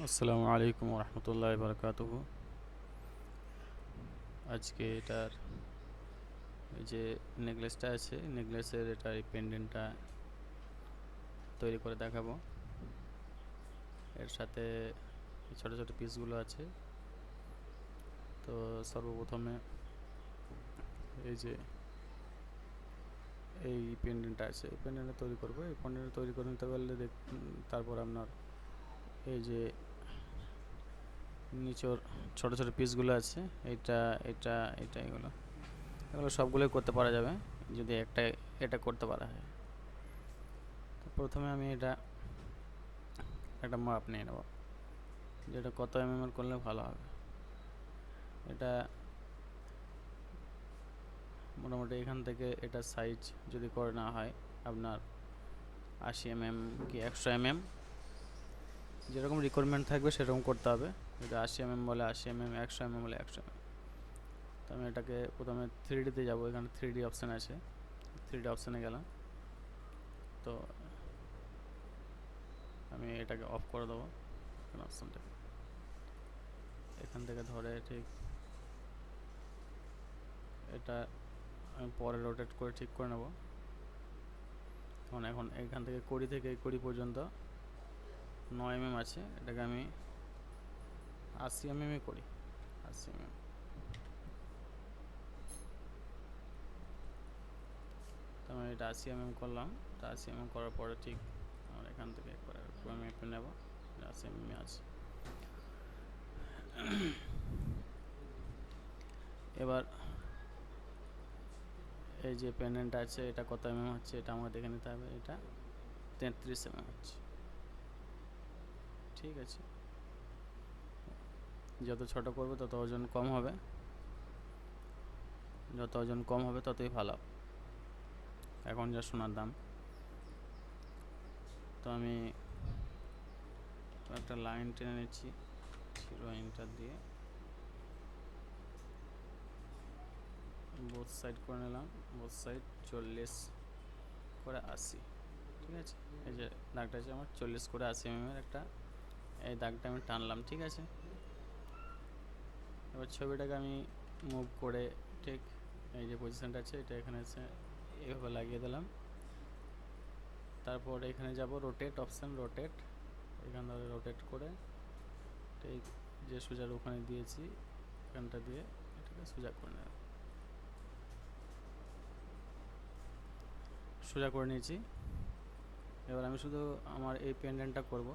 আসসালামু আলাইকুম রহমতুল্লাহ বারকাতুহু। আজকে এটার এই যে নেকলেসটা আছে, নেকলেসের এটার এই পেন্ডেন্টটা তৈরি করে দেখাবো। এর সাথে ছোট ছোট পিসগুলো আছে। তো সর্বপ্রথমে এই যে এই পেন্ডেন্টটা আছে, এই পেন্ডেন্টটা তৈরি করবো। এই পেন্ডেন্ট তৈরি করে নিতে পারলে তারপর আপনার এই যে নিচের ছোট ছোট পিসগুলো আছে, এটা এটা এটা এগুলো এগুলো সবগুলোই করতে পারা যাবে যদি এটা করতে পারা হয়। তো প্রথমে আমি এটা একটা মাপ নিয়ে নেব, যেটা কত এর করলে ভালো হবে। এটা মোটামুটি এখান থেকে এটা সাইজ যদি করে না হয় আপনার 80 কি 100 যেরকম রিকোয়ারমেন্ট থাকবে সেরকম করতে হবে। যদি 80 বলে 80 100 বলে 100 তো আমি এটাকে প্রথমে 3Dতে যাব। এখানে 3D অপশান আছে, 3D অপশানে গেলাম। তো আমি এটাকে অফ করে দেবো অপশানটাকে। এখান থেকে ধরে ঠিক এটা আমি পরে রোটেট করে ঠিক করে নেব। এখন এখান থেকে 20 থেকে 20 পর্যন্ত 9 আছে, এটাকে আমি 80 করি। 80 তো আমি এটা 80 করলাম। তো 80 করার পরে ঠিক আমার এখান থেকে একবার মেপে নেব 80 আছে। এবার এই যে পেন্ডেন্ট আছে এটা কত হচ্ছে এটা আমাকে দেখে নিতে হবে। এটা 33 হচ্ছে। ঠিক আছে, যত ছোট করবে তত ওজন কম হবে, যত ওজন কম হবে ততই ভালো। এখন যা সোনার দাম, তো আমি একটা লাইন টেনে নিচ্ছি 0 ইন্টার দিয়ে, বোথ সাইড করে নিলাম। বোথ সাইড 40 করে 80। ঠিক আছে, এই যে দাগটা আছে আমার 40 করে 80 একটা, এই দাগটা আমি টানলাম। ঠিক আছে, এবার ছবিটাকে আমি মুভ করে ঠিক এই যে পজিশনটা আছে এটা এখানে আছে এইভাবে লাগিয়ে দিলাম। তারপর এখানে যাব রোটেট অপশান, রোটেট। এখান ধরে রোটেট করে ঠিক যে সোজার ওখানে দিয়েছি এখানটা দিয়ে এটাকে সোজা করে নেব। সোজা করে নিয়েছি। এবার আমি শুধু আমার এই পেন্ডেন্টটা করব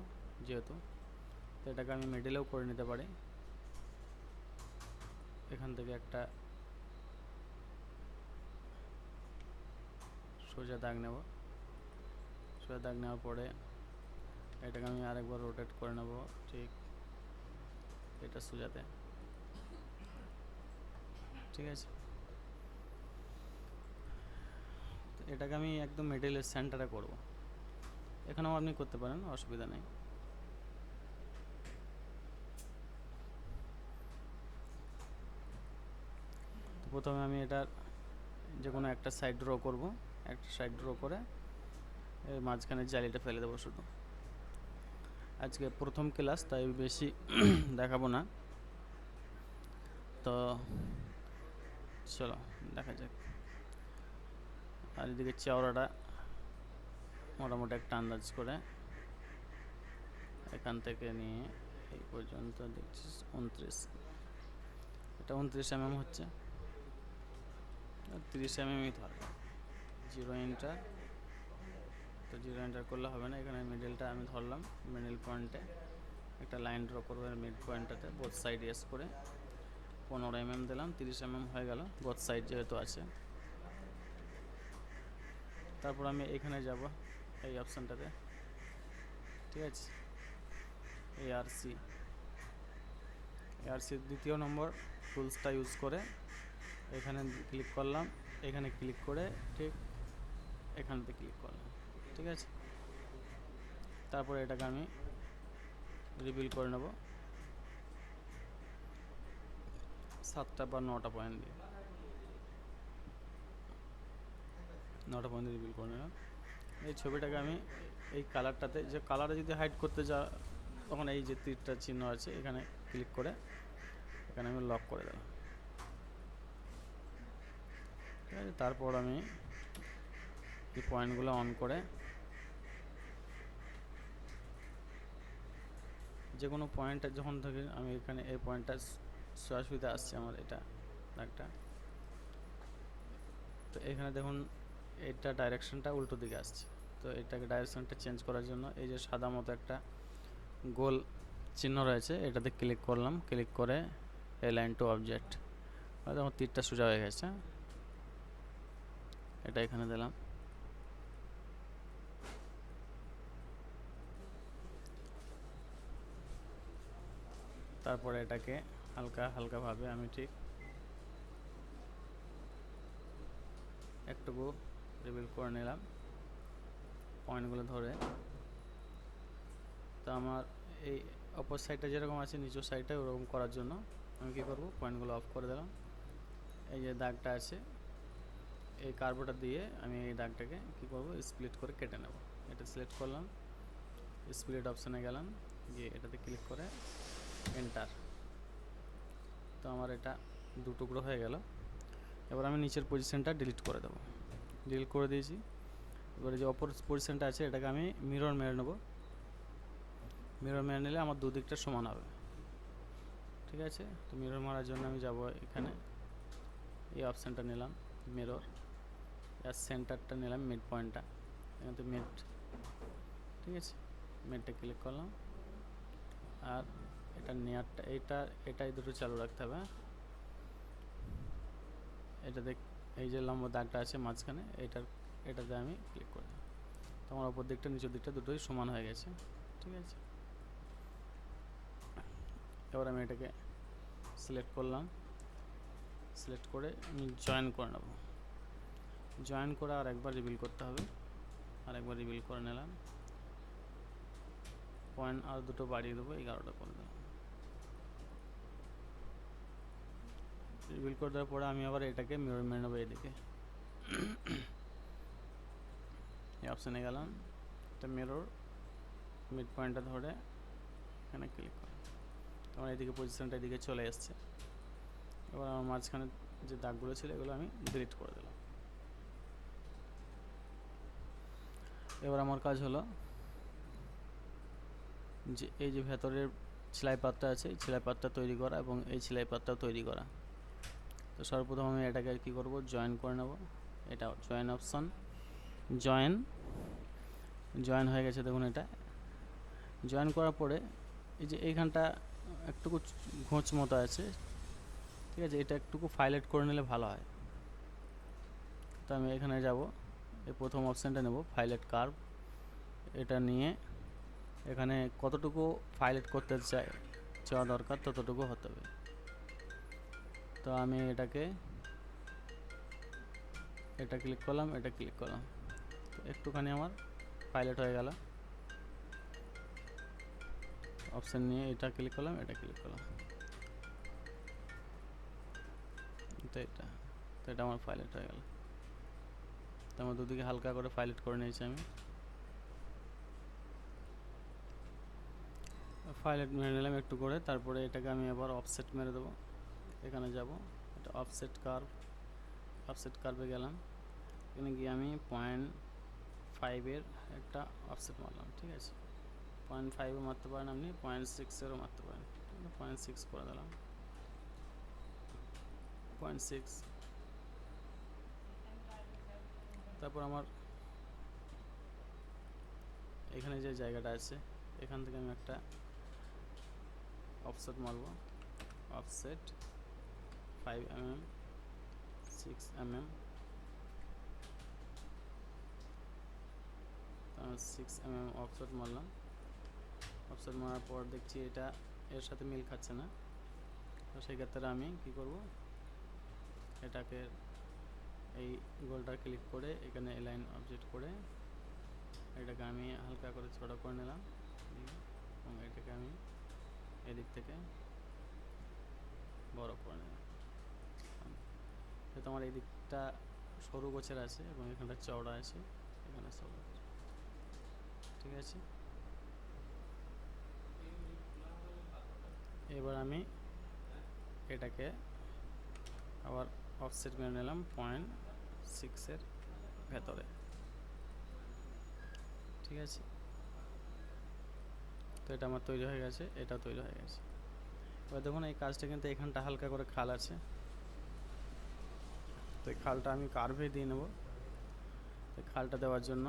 যেহেতু, তো এটাকে আমি মিডলেও করে নিতে পারি। এখান থেকে একটা সোজা দাগ নেব। সোজা দাগ নেওয়ার পরে এটাকে আমি আরেকবার রোটেট করে নেব ঠিক এটা সোজাতে। ঠিক আছে, এটাকে আমি একদম মিডলের সেন্টারে করব। এখানেও আপনি করতে পারেন, অসুবিধা নেই। তো প্রথমে আমি এটার যে কোনো একটা সাইড ড্র করব। একটা সাইড ড্র করে এই মাঝখানে জালিটা ফেলে দেবো শুধু। আজকে প্রথম ক্লাস তাই বেশি দেখাবো না। তো চলো দেখা যাক। আর এদিকে চওড়াটা মোটামুটি একটা আন্দাজ করে এখান থেকে নিয়ে এই পর্যন্ত দেখছিস 29, এটা 29 হচ্ছে। 30 ধর 0 ইন্টার। তো 0 এন্টার করলে হবে না, এখানে মিডলটা আমি ধরলাম। মিডল পয়েন্টে একটা লাইন ড্র করবো মিড পয়েন্টটাতে, বোথ সাইড এস করে 15 দিলাম। 30 হয়ে গেল বোথ সাইড যেহেতু আছে। তারপর আমি এখানে যাব এই অপশানটাতে। ঠিক আছে, এআরসি দ্বিতীয় নম্বর টুলসটা ইউজ করে এখানে ক্লিক করলাম। এখানে ক্লিক করে ঠিক এখানতে ক্লিক করলাম। ঠিক আছে, তারপরে এটাকে আমি রিভিল করে নেব 7টা বা 9টা পয়েন্ট দিয়ে। 9টা পয়েন্ট দিয়ে রিভিল করে নিলাম। এই ছবিটাকে আমি এই কালারটাতে, যে কালারে যদি হাইড করতে তখন এই যে তীরটা চিহ্ন আছে এখানে ক্লিক করে এখানে আমি লক করে দিলাম। ঠিক আছে, তারপর আমি এই পয়েন্টগুলো অন করে যে কোনো পয়েন্টটা যখন থেকে আমি এখানে এই পয়েন্টটা সরাসরি আসছে আমার এটা দাগটা, তো এখানে দেখুন এটা ডাইরেকশনটা উল্টো দিকে আসছে। তো এটাকে ডাইরেকশনটা চেঞ্জ করার জন্য এই যে সাদা মতো একটা গোল চিহ্ন রয়েছে এটাতে ক্লিক করলাম, ক্লিক করে এলাইন টু অবজেক্ট, দেখুন তীরটা সোজা হয়ে গেছে। এটা এখানে দিলাম। তারপরে এটাকে হালকা হালকাভাবে আমি ঠিক একটুকু রিভিল করে নিলাম পয়েন্টগুলো ধরে। তো আমার এই অপর সাইডটা যেরকম আছে নিচের সাইডটা ওরকম করার জন্য আমি কী করব, পয়েন্টগুলো অফ করে দিলাম। এই যে দাগটা আছে এই কার্ভটা দিয়ে আমি এই দাগটাকে কী করব, স্প্লিট করে কেটে নেব। এটা সিলেক্ট করলাম, স্প্লিট অপশানে গেলাম, গিয়ে এটাতে ক্লিক করে এন্টার। তো আমার এটা দু টুকরো হয়ে গেল। এবার আমি নিচের পজিশনটা ডিলিট করে দেবো। ডিলিট করে দিয়েছি। এবারে যে অপর পজিশনটা আছে এটাকে আমি মিরর মেরে নেব। মিরর মেরে নিলে আমার দুদিকটা সমান হবে। ঠিক আছে, তো মিরর মারার জন্য আমি যাব এখানে, এই অপশানটা নিলাম মিরর, আর সেন্টারটা নিলাম মিড পয়েন্টটা, এখান থেকে মিড। ঠিক আছে, মিডটা ক্লিক করলাম। আর এটা নিয়ারটা এটাই দুটো চালু রাখতে হবে। এটাতে এই যে লম্বা দাগটা আছে মাঝখানে এটাতে আমি ক্লিক করে দিই। তোমার ওপর দিকটা নিচের দিকটা দুটোই সমান হয়ে গেছে। ঠিক আছে, এবার আমি এটাকে সিলেক্ট করলাম, সিলেক্ট করে আমি জয়েন করে নেব। জয়েন করে আর একবার রিভিল করতে হবে, আর একবার রিভিল করে নিলাম। পয়েন্ট আর দুটো বাড়িয়ে দেবো, 11টা করে দেবো। রিভিল করে দেওয়ার পরে আমি আবার এটাকে মিরর মেরে নেবো এদিকে। এই অপশানে গেলাম, এটা মিরর মিড পয়েন্টটা ধরে এখানে ক্লিক করলাম। আমার এদিকে পজিশনটা এদিকে চলে এসছে। এবার আমার মাঝখানে যে দাগগুলো ছিল এগুলো আমি ডিলিট করে দিলাম। এবার আমার কাজ হলো যে এই যে ভেতরের সেলাই পাতটা আছে এই সেলাই পাতটা তৈরি করা এবং এই সেলাই পাতটাও তৈরি করা। তো সর্বপ্রথম আমি এটাকে কী করব, জয়েন করে নেব। এটা জয়েন অপশান, জয়েন হয়ে গেছে দেখুন। এটা জয়েন করার পরে এই যে এইখানটা একটুকু ঘোঁচ মতো আছে। ঠিক আছে, এটা একটুকু হাইলাইট করে নিলে ভালো হয়। তো আমি এখানে যাব, এই প্রথম অপশানটা নেব হাইলাইট কার্ভ। এটা নিয়ে এখানে কতটুকু হাইলাইট করতে চাওয়া দরকার ততটুকু হতে হবে। তো আমি এটা ক্লিক করলাম, এটা ক্লিক করলাম, একটুখানি আমার হাইলাইট হয়ে গেল। অপশান নিয়ে এটা ক্লিক করলাম, এটা ক্লিক করলাম, তো এটা আমার হাইলাইট হয়ে গেল। তো আমার দুদিকে হালকা করে হাইলাইট করে নিয়েছি আমি। হাইলাইট মেরে নিলাম একটু করে, তারপরে এটাকে আমি আবার অফসেট মেরে দেবো। এখানে যাব, এটা অফসেট কার্ভে গেলাম। এখানে গিয়ে আমি 0.5-এর একটা অফসেট মারলাম। ঠিক আছে, 0.5ও মারতে পারেন আপনি, 0.6-এরও মারতে পারেন। 0.6 করে দিলাম, 0.6। তারপর আমার এখানে যে জায়গাটা আছে এখান থেকে আমি একটা অফসেট মারব। Offset 5 mm 6 mm 6 mm offset মারলাম। অফসেট মারার পর দেখছি এটা এর সাথে মিল খাচ্ছে না। তো সেই ক্ষেত্রে আমি কি করব, এটাকে এই গোলটা ক্লিক করে এখানে এলাইন অবজেক্ট করে এটাকে আমি হালকা করে ছোটো করে নিলাম এবং এটাকে আমি এদিক থেকে বড় করে নিলাম। যেহেতু আমার এই দিকটা সরু গোছের আছে এবং এখানটা চওড়া আছে, এখানে সরু। ঠিক আছে, এবার আমি এটাকে আবার অফসেট মেরে নিলাম 0.6 ভেতরে, ঠিক আছে। তো এটা আমার তৈরি হয়ে গেছে, এটা তৈরি হয়ে গেছে। এবার দেখুন এই কাজটা কিন্তু এখানটা হালকা করে খাল আছে, তো এই খালটা আমি কার্ভে দিয়ে নেব। তো খালটা দেওয়ার জন্য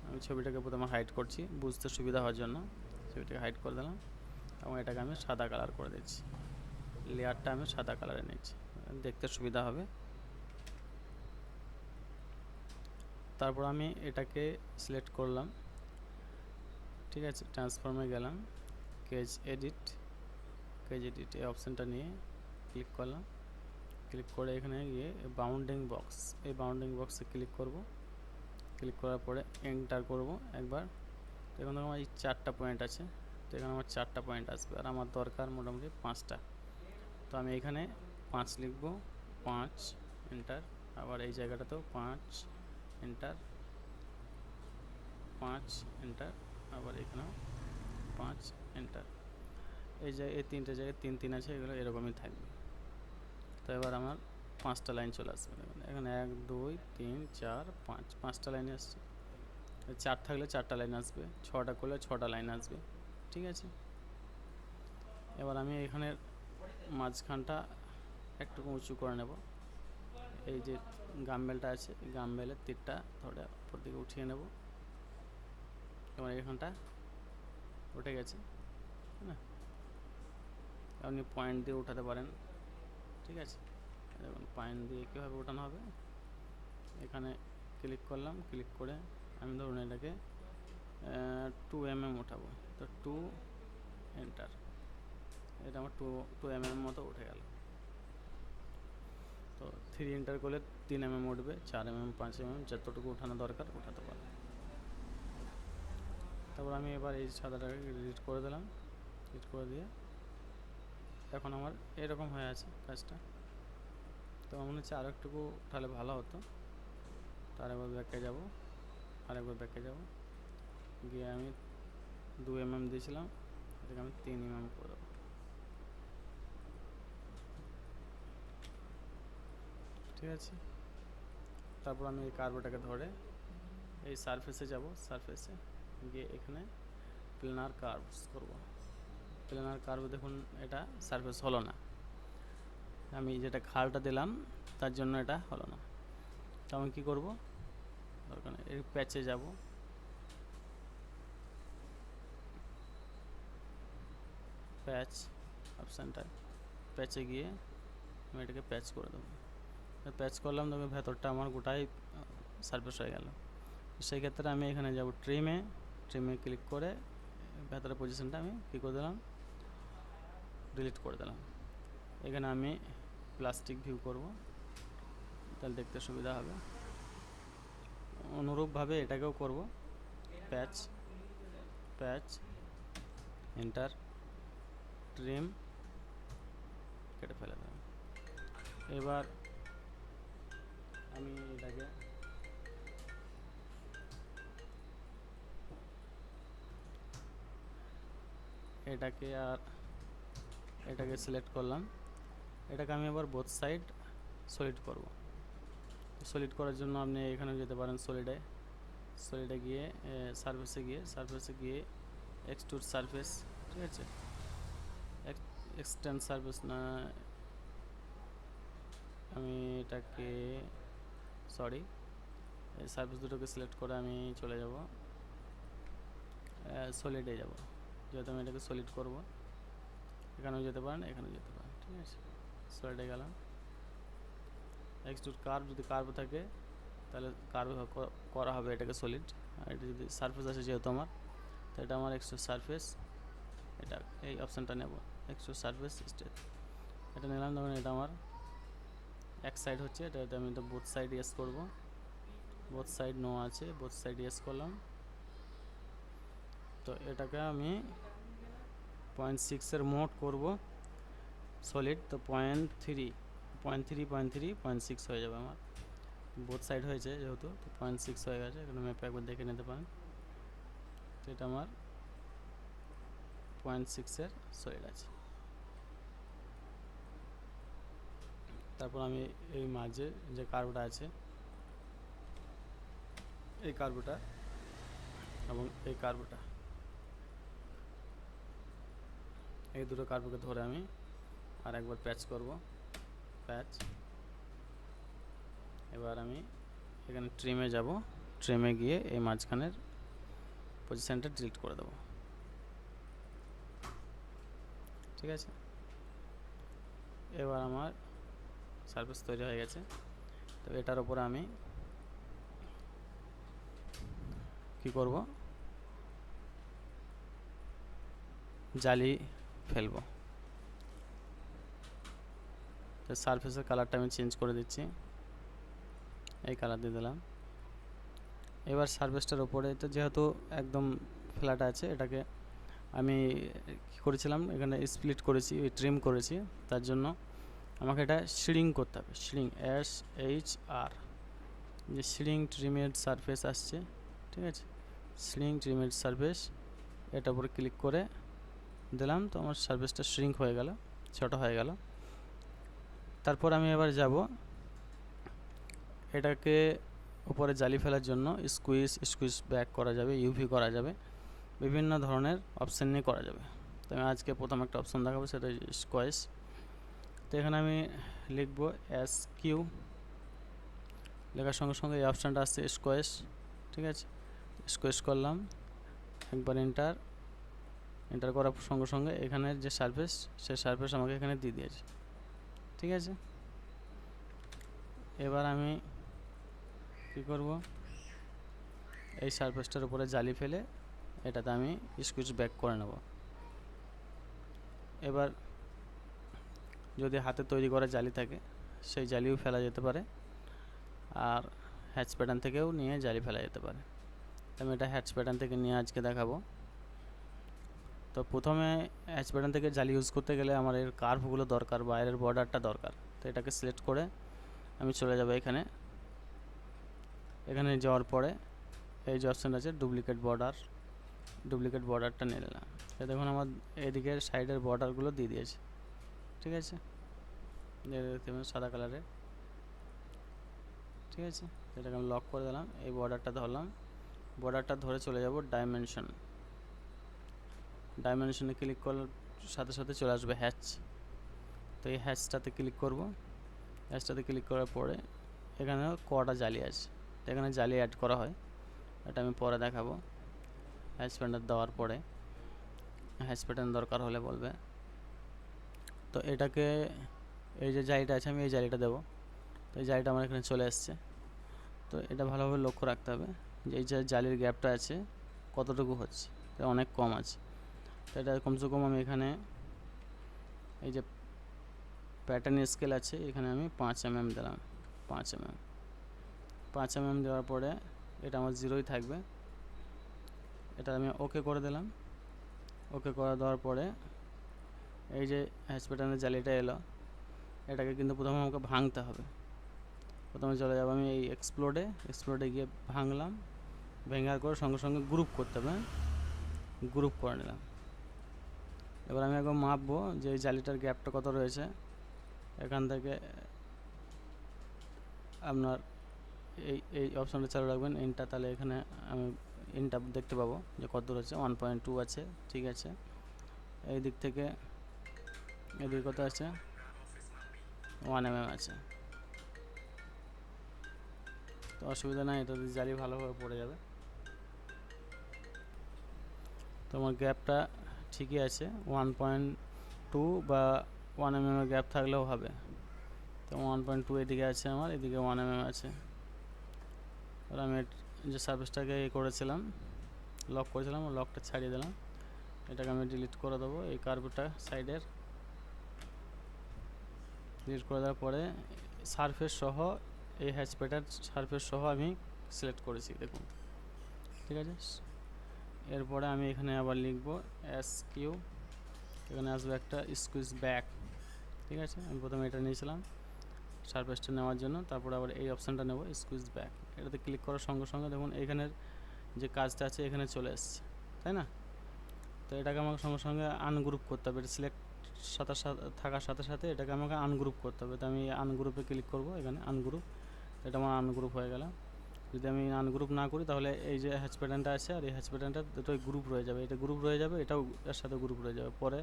আমি ছবিটাকে প্রথমে হাইড করছি বুঝতে সুবিধা হওয়ার জন্য, ছবিটাকে হাইড করে দিলাম এবং এটাকে আমি সাদা কালার করে দিচ্ছি। লেয়ারটা আমি সাদা কালারে নিচ্ছি, দেখতে সুবিধা হবে। তারপর আমি এটাকে সিলেক্ট করলাম, ঠিক আছে। ট্রান্সফর্মে গেলাম, কেজ এডিট এই অপশানটা নিয়ে ক্লিক করলাম। ক্লিক করে এখানে গিয়ে বাউন্ডিং বক্স, এই বাউন্ডিং বক্সে ক্লিক করব। ক্লিক করার পরে এন্টার করব একবার। তো এখানে আমার এই 4টা পয়েন্ট আছে, তো এখানে আমার 4টা পয়েন্ট আসবে, আর আমার দরকার মোটামুটি 5টা। তো আমি এখানে 5 লিখব, 5 এন্টার। আবার এই জায়গাটাতেও 5 এন্টার, 5 এন্টার। আবার এখানেও 5 এন্টার। এই যে এই 3টে জায়গায় 3 3 আছে, এগুলো এরকমই থাকবে। তো এবার আমার 5টা লাইন চলে আসবে। এখানে 1 2 3 4 5, 5টা লাইন আসছে। 4 থাকলে 4টা লাইন আসবে, 6টা করলে 6টা লাইন আসবে, ঠিক আছে। এবার আমি এখানের মাঝখানটা একটু উঁচু করে নেব। এই যে গামবেলটা আছে, এই গামবেলের তীরটা ধরে উপর দিকে উঠিয়ে নেব। এবার এখানটা উঠে গেছে, না আপনি পয়েন্ট দিয়ে উঠাতে পারেন, ঠিক আছে। দেখুন পয়েন্ট দিয়ে কীভাবে উঠানো হবে। এখানে ক্লিক করলাম, ক্লিক করে আমি ধরুন এটাকে 2 mm উঠাবো, তো 2 এন্টার। এটা আমার 2 mm মতো উঠে গেল। তো 3 এন্টার করলে 3 mm উঠবে, 4 mm 5 mm যতটুকু উঠানো দরকার উঠাতে পারে। তারপর আমি এবার এই সাদাটাকে ডিলিট করে দিলাম, ডিলিট করে দিয়ে এখন আমার এরকম হয়ে আছে কাজটা। তো আমার মনে হচ্ছে আরও একটুকু তাহলে ভালো হতো। তার একবার ব্যাকে যাব, আরেকবার ব্যাকে যাব, গিয়ে আমি 2 mm দিয়েছিলাম, এটাকে আমি 3 mm করে দেবো, ঠিক আছে। তারপর আমি এই কার্ভটাকে ধরে এই সারফেসে যাব, সারফেসে গিয়ে এখানে প্ল্যানার কার্ভস করব। প্ল্যানার কার্ভ দেখুন এটা সারফেস হলো না, আমি যেটা খালটা দিলাম তার জন্য এটা হলো না। তো আমি কী করব, দরকার নেই, এই প্যাচে যাব, প্যাচ অপশানটা, প্যাচে গিয়ে আমি এটাকে প্যাচ করে দেবো। প্যাচ করলাম, তবে ভেতরটা আমার গোটাই সারফেস হয়ে গেল। সেই ক্ষেত্রে আমি এখানে যাব ট্রিমে ক্লিক করে ভেতরের পজিশনটা আমি কী করে দিলাম, ডিলিট করে দিলাম। এখানে আমি প্লাস্টিক ভিউ করব, তাহলে দেখতে সুবিধা হবে। অনুরূপভাবে এটাকেও করব, প্যাচ এন্টার, ট্রিম, কেটে ফেলে দেব। এবার আমি এটাকে সিলেক্ট করলাম। এটাকে আমি আবার বোথ সাইড সলিড করব। সলিড করার জন্য আপনি এখানে যেতে পারেন সলিডে গিয়ে সারফেসে গিয়ে এক্সট্রুড সারফেস, ঠিক আছে। এক্সটেন্ড সারফেস না, আমি এটাকে এই সারফেস দুটোকে সিলেক্ট করে আমি চলে যাব সলিডে যাব, যেহেতু আমি এটাকে সলিড করব। এখানেও যেতে পারেন, এখানেও যেতে পারেন, ঠিক আছে। সলিডে গেলাম। এক্সট্রুড কার্ভ, যদি কার্ভ থাকে তাহলে কার্ভ করা হবে এটাকে সলিড। আর এটা যদি সারফেস আছে যেহেতু আমার, তো এটা আমার এক্সট্রুড সারফেস, এটা এই অপশানটা নেব, এক্সট্রুড সারফেস স্টেট, এটা নিলাম। তখন এটা আমার এক সাইড হচ্ছে, এটাতে আমি তো বোথ সাইড ইয়েস করব, বোথ সাইড নো আছে, বোথ সাইড ইয়েস করলাম। তো এটাকে আমি 0.6 মোড করব সলিড, তো 0.6 হয়ে যাবে আমার, বোথ সাইড হয়েছে যেহেতু, তো 0.6 হয়ে গেছে। এখানে ম্যাপে একবার দেখে নিতে পারেন। তো এটা আমার 0.6 সলিড আছে। তারপর আমি এই মাঝে যে কার্ভটা আছে, এই কার্ভটা এবং এই কার্ভটা, এই দুটো কার্ভকে ধরে আমি আর একবার প্যাচ করব, প্যাচ। এবার আমি এখানে ট্রিমে যাব, ট্রিমে গিয়ে এই মাঝখানের পজিশানটা ডিলিট করে দেবো। ঠিক আছে, এবার আমার সারফেস তৈরি হয়ে গেছে। তো এটার উপরে আমি কি করব, জালি ফেলবো। তো সারফেসের কালারটা আমি চেঞ্জ করে দিচ্ছি, এই কালার দিয়ে দিলাম। এবার সারফেসটার উপরে তো যেহেতু একদম ফ্ল্যাট আছে, এটাকে আমি কী করেছিলাম, এখানে স্প্লিট করেছি, ট্রিম করেছি। তার জন্য আমাকে এটা শ্রিং করতে হবে, শ্রিং, SHR, যে শ্রিং ট্রিমেড সারফেস আসছে। ঠিক আছে, শ্রিং ট্রিমেড সারফেস, এটার উপরে ক্লিক করে দিলাম। তো আমার সারফেসটা শ্রিঙ্ক হয়ে গেল, ছোটো হয়ে গেল। তারপর আমি এবার যাব এটাকে উপরে জালি ফেলার জন্য স্কুইজ ব্যাক করা যাবে, ইউভি করা যাবে, বিভিন্ন ধরনের অপশান নিয়ে করা যাবে। তো আমি আজকে প্রথম একটা অপশান দেখাবো, সেটা স্কোয়েজ। তো এখানে আমি লিখব SQ, লেখার সঙ্গে সঙ্গে এই অপশানটা আসছে স্কোয়েজ। ঠিক আছে, স্কোয়েজ করলাম, একবার এন্টার করার সঙ্গে সঙ্গে এখানের যে সারফেস, সেই সারফেস আমাকে এখানে দিয়ে দিয়েছে। ঠিক আছে, এবার আমি কি করব, এই সারফেসটার উপরে জালি ফেলে এটাতে আমি স্কুইজ ব্যাক করে নেব। এবার যদি হাতে তৈরি করা জালি থাকে, সেই জালিও ফেলা যেতে পারে, আর হ্যাচ প্যাটার্ন থেকেও নিয়ে জালি ফেলা যেতে পারে। আমি এটা হ্যাচ প্যাটার্ন থেকে নিয়ে আজকে দেখাবো। তো প্রথমে হ্যাচ প্যাটার্ন থেকে জালি ইউজ করতে গেলে আমার এর কার্ভগুলো দরকার, বাইরের বর্ডারটা দরকার। তো এটাকে সিলেক্ট করে আমি চলে যাব এখানে। এখানে যাওয়ার পরে এই যে অপশান আছে ডুপ্লিকেট বর্ডারটা নিয়ে নিলাম। দেখুন আমার এদিকে সাইডের বর্ডারগুলো দিয়ে দিয়েছে। ঠিক আছে, সাদা কালারের। ঠিক আছে, এটাকে আমি লক করে দিলাম, এই বর্ডারটা ধরলাম। বর্ডারটা ধরে চলে যাব ডাইমেনশনে ক্লিক করার সাথে সাথে চলে আসবে হ্যাচ। তো এই হ্যাচটাতে ক্লিক করব। হ্যাচটাতে ক্লিক করার পরে এখানে কটা জালি আছে, এখানে জালি অ্যাড করা হয়, এটা আমি পরে দেখাবো। হ্যাচ প্যাটার্ন দেওয়ার পরে হ্যাচ প্যাটার্ন দরকার হলে বলবে। তো এটাকে, এই যে জালিটা আছে, আমি এই জালিটা দেবো। তো এই জালিটা আমার এখানে চলে আসছে। তো এটা ভালোভাবে লক্ষ্য রাখতে হবে যে এই যে জালির গ্যাপটা আছে কতটুকু হচ্ছে, অনেক কম আছে। তো এটা কমসে কম আমি এখানে এই যে প্যাটার্ন স্কেল আছে, এখানে আমি 5 mm দিলাম, 5 mm দেওয়ার পরে এটা আমার 0ই থাকবে। এটা আমি ওকে করে দিলাম। ওকে করে দেওয়ার পরে এই যে হ্যাচ প্যাটার্নের জালিটা এলো, এটাকে কিন্তু প্রথমে আমাকে ভাঙতে হবে। প্রথমে চলে যাব আমি এই এক্সপ্লোডে গিয়ে ভাঙলাম, ভেঙার করে সঙ্গে সঙ্গে গ্রুপ করতে হবে, গ্রুপ করে নিলাম। এবার আমি একবার মাপবো যে এই জালিটার গ্যাপটা কত রয়েছে। এখান থেকে আপনার এই অপশানটা চালু রাখবেন, ইনটা, তাহলে এখানে আমি ইনটা দেখতে পাবো যে কত দূর আছে, 1.2 আছে। ঠিক আছে, এই দিক থেকে এদিকে কত আছে, 1 mm আছে। তো অসুবিধা নাই, এটা জালি ভালোভাবে পড়ে যাবে। তোমার গ্যাপটা ঠিকই আছে, 1.2 বা 1 mm গ্যাপ থাকলেও হবে। তো 1.2 এদিকে আছে আমার, এদিকে 1 mm আছে। আর আমি যে সার্ভিসটাকে করেছিলাম, লক করেছিলাম, লকটা ছাড়িয়ে দিলাম। এটাকে আমি ডিলিট করে দেবো, এই কার্ভটা সাইডের ডিলিট করে দেওয়ার পরে সারফেস সহ এই হ্যাচ প্যাটার্ন সারফেস সহ আমি সিলেক্ট করেছি, দেখুন। ঠিক আছে, এরপরে আমি এখানে আবার লিখব SQ, এখানে আসবে একটা স্কুইজ ব্যাক। ঠিক আছে, আমি প্রথমে এটা নিয়েছিলাম সারফেসটা নেওয়ার জন্য, তারপরে আবার এই অপশানটা নেব স্কুইজ ব্যাক। এটাতে ক্লিক করার সঙ্গে সঙ্গে দেখুন এখানের যে কাজটা আছে এখানে চলে এসছে, তাই না? তো এটাকে আমাকে সঙ্গে সঙ্গে আনগ্রুপ করতে হবে। এটা সিলেক্ট থাকার সাথে সাথে এটাকে আমাকে আনগ্রুপ করতে হবে। তো আমি আনগ্রুপে ক্লিক করব, এখানে আনগ্রুপ, এটা আমার আনগ্রুপ হয়ে গেল। যদি আমি আনগ্রুপ না করি তাহলে এই যে হ্যাচ প্যাটার্নটা আছে আর এই হ্যাচ প্যাটার্নটা দুটোই গ্রুপ রয়ে যাবে, এটা গ্রুপ রয়ে যাবে, এটাও এর সাথে গ্রুপ রয়ে যাবে, পরে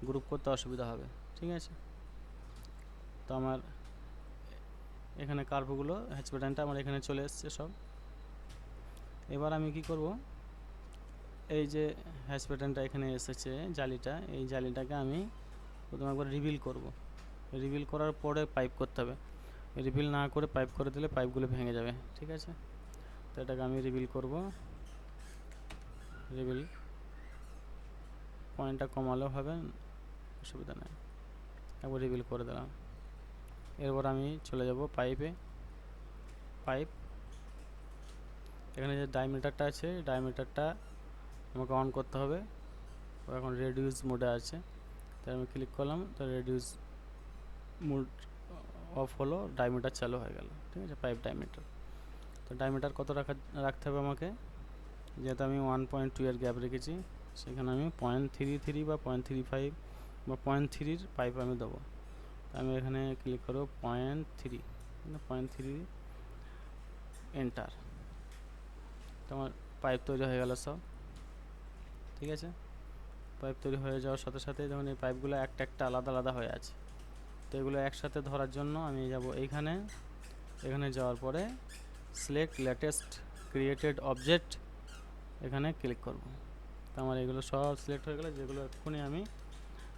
গ্রুপ করতে অসুবিধা হবে। ঠিক আছে, তো আমার এখানে কার্ভগুলো হ্যাচ প্যাটার্নটা আমার এখানে চলে এসছে সব। এবার আমি কি করব, এই যে হ্যাচ প্যাটার্নটা এখানে এসেছে জালিটা, এই জালিটাকে আমি প্রথমে একবার রিভিল করব। রিভিল করার পরে পাইপ করতে হবে, রিভিল না করে পাইপ করে দিলে পাইপগুলো ভেঙে যাবে। ঠিক আছে, তো এটাকে আমি রিভিল করব। রিভিল পয়েন্টটা কমালেও হবে, অসুবিধা নেই, একবার রিভিল করে দিলাম। এরপর আমি চলে যাব পাইপে। পাইপ, এখানে যে ডায়ামিটারটা আছে, ডায়ামিটারটা আমাকে অন করতে হবে। ও এখন রেডিউস মোডে আছে, তাই আমি ক্লিক করলাম, তো রেডিউস মোড অফ হলো, ডায়ামিটার চালু হয়ে গেল। ঠিক আছে, পাইপ ডায়ামিটার। তো ডায়ামিটার কত রাখতে হবে আমাকে, যেহেতু আমি 1.2 এর গ্যাপ রেখেছি, সেখানে আমি 0.33 বা 0.35 বা 0.3 পাইপ আমি দেবো। আমি এখানে ক্লিক করব 0.3, 0.3 এন্টার। তো আমার পাইপ তৈরি হয়ে গেল সব। ঠিক আছে, পাইপ তৈরি হয়ে যাওয়ার সাথে সাথে যেমন এই পাইপগুলো একটা একটা আলাদা আলাদা হয়ে আছে, তো এগুলো একসাথে ধরার জন্য আমি যাব এইখানে, এখানে যাওয়ার পরে সিলেক্ট লেটেস্ট ক্রিয়েটেড অবজেক্ট, এখানে ক্লিক করব। তো আমার এগুলো সব সিলেক্ট হয়ে গেল, যেগুলো এক্ষুনি আমি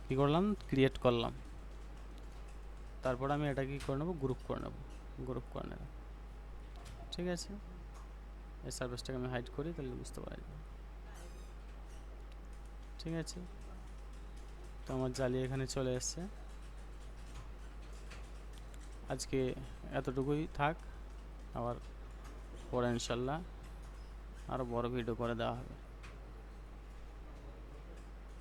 কী করলাম, ক্রিয়েট করলাম। তারপর আমি এটা কী করে নেব, গ্রুপ করে নেব, গ্রুপ করে নেব। ঠিক আছে, এই সার্ভিসটাকে আমি হাইড করি, তাহলে বুঝতে পারা যাবে। ঠিক আছে, তো আমার জালি এখানে চলে এসছে। আজকে এতটুকুই থাক, আবার পরে ইনশাল্লাহ আরও বড় ভিডিও করে দেওয়া হবে।